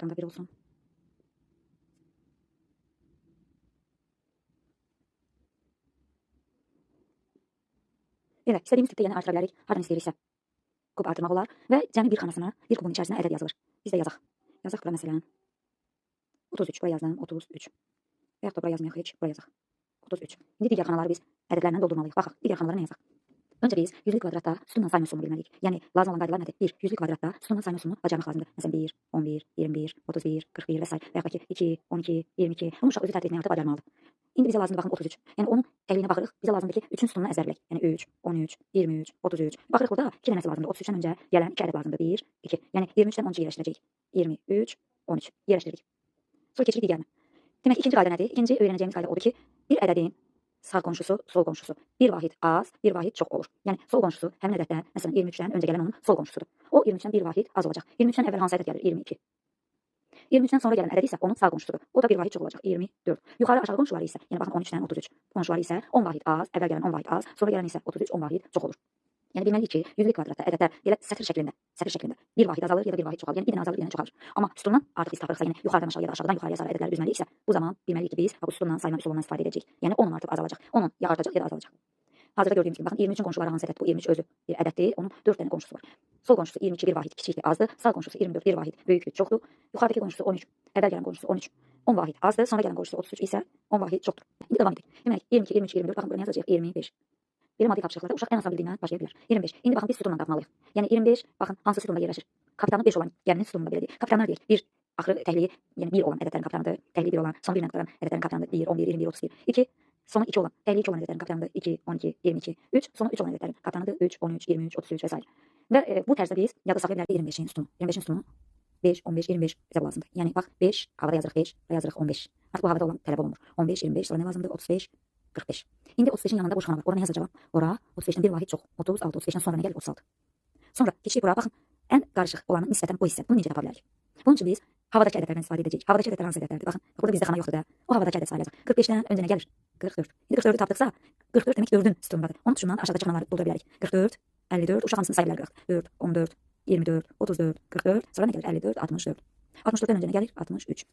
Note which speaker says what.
Speaker 1: Ekranda 1 olsun. Belə, istədiyimiz tipdə yəni artıra bilərik. Hardan istəyiriksə kub artırmaq olar və cəmi bir xanasına, bir kubun içərisinə ədəd yazılır. Biz də yazaq. Yazaq bura məsələn 33, bura yazdım 33. Və yaxud da bura yazmayaq heç, bura yazaq 33. İndi digər xanaları biz ədədlərlə doldurmalıyıq. Baxaq, digər xanalara nə yazaq? Öncə biz yüzlük kvadratda sütunla sayma üsulunu bilməliyik. Yəni lazım olan qaydalar nədir? 1. Yüzlük kvadratda sütunla sayma üsulunu bacarmaq lazımdır. Məsələn 1, 11, 21, 31, 41 və s. və yaxud da ki 2, 12, 22. Bunu uşaq özü tərtib etməyi artıq bacarmalıdır. İndi bizə lazımdır baxın 33. Yəni onun əyliyinə baxırıq. Bizə lazımdır ki 3-ün sütununu əzbər bilək. Yəni 3, 13, 23, 33. Baxırıq burada 2 dənəsi lazımdır. 33-dən öncə gələn 2 ədəd lazımdır. 1, 2. Yəni 23-dən 12 yerləşdirəcəyik. 23, 13 yerləşdiririk. Sonra keçirik digərinə. Demək ikinci qayda nədir? İkinci öyrənəcəyimiz qayda odur ki, bir ədədin sağ qonşusu, sol qonşusu bir vahid az, bir vahid çox olur. Yəni sol qonşusu həmin ədəddən, məsələn 23-dən öncə gələn onun sol qonşusudur. O 23-dən bir vahid az olacaq. 23-dən əvvəl hansı ədəd gəlir? 22. 23-dən sonra gələn ədəd isə onun sağ qonşusudur. O da bir vahid çox olacaq. 24. Yuxarı aşağı qonşuları isə, yəni baxın 13-dən 33. Qonşuları isə 10 vahid az, əvvəl gələn 10 vahid az, sonra gələn isə 33, 10 vahid çox olur. Yəni bilməliyik ki, yüzlük kvadratda ədədlər elə sətr şəklində bir vahid azalır ya da bir vahid çoxalır. Yəni bir dənə azalır, bir dənə çoxalır. Amma sütundan artıq istifadə yəni yuxarıdan aşağı ya da aşağıdan yuxarıya sarı ədədləri düzməliyiksə, bu zaman bilməliyik ki, biz bu sütundan sayma üsulundan istifadə edəcəyik. Yəni 10 artıq azalacaq. 10 ya artacaq ya da azalacaq. Hazırda gördüyümüz kimi baxın 23-ün qonşuları hansı ədəddir? Bu 23 özü bir ədəddir. Onun 4 dənə qonşusu var. Sol qonşusu 22 bir vahid kiçikdir, azdır. Sağ qonşusu 24 bir vahid böyükdür, çoxdur. Yuxarıdakı qonşusu 13, əvvəl gələn qonşusu 13. 10 vahid azdır, sonra gələn qonşusu 33 isə 10 vahid çoxdur. İndi davam edək. Demək 22, 23, 24 baxın bura nə yazacağıq? 25. Belə maddi tapşırıqlarda uşaq ən asan bildiyindən başlaya bilər. 25. İndi baxın biz sütunla tapmalıyıq. Yəni 25 baxın hansı sütunda yerləşir? Kapitanı 5 olan gəminin sütununda belə deyək. Kapitanlar deyək. 1 axırı təhliyi, yəni 1 olan ədədlərin kapitanıdır. Təhliyi 1 olan, son 1 ilə qutaran ədədlərin kapitanıdır. 1, 11, 21, 31. 2 sonu 2 olan, təhliyi 2 olan ədədlərin kapitanıdır. 2, 12, 22. 3 sonu 3 olan ədədlərin kapitanıdır. 3, 13, 23, 33 və s. Və bu tərzdə biz yadda saxlaya bilərik 25-in sütunu. 25-in sütunu 5, 15, 25 bizə lazımdır. Yəni bax 5 havada yazırıq 5, buraya yazırıq 15. Artıq bu havada olan tələb olunmur. 15, 25 sonra nə lazımdır? 35, 45. İndi 35-in yanında boş xana var. Ora nə yazacağam? Ora 35-dən bir vahid çox. 36, 35-dən sonra nə gəlir? 36. Sonra keçirik bura. Baxın, ən qarışıq olanı nisbətən bu hissə. Bunu necə tapa bilərik? Bunun üçün biz havadakı ədədlərdən istifadə edəcəyik. Havadakı ədədlər hansı ədədlərdir? Baxın, burada bizdə xana yoxdur da. O havadakı ədəd sayılacaq. 45-dən öncə nə gəlir? 44. İndi 44-ü tapdıqsa, 44 demək 4-ün sütunundadır. Onun üçün aşağıdakı xanaları doldura bilərik. 44, 54, uşaq hamısını sayı bilərik. 4, 14, 24, 34, 44, sonra nə gəlir? 54, 64. 64-dən öncə nə gəlir? 63.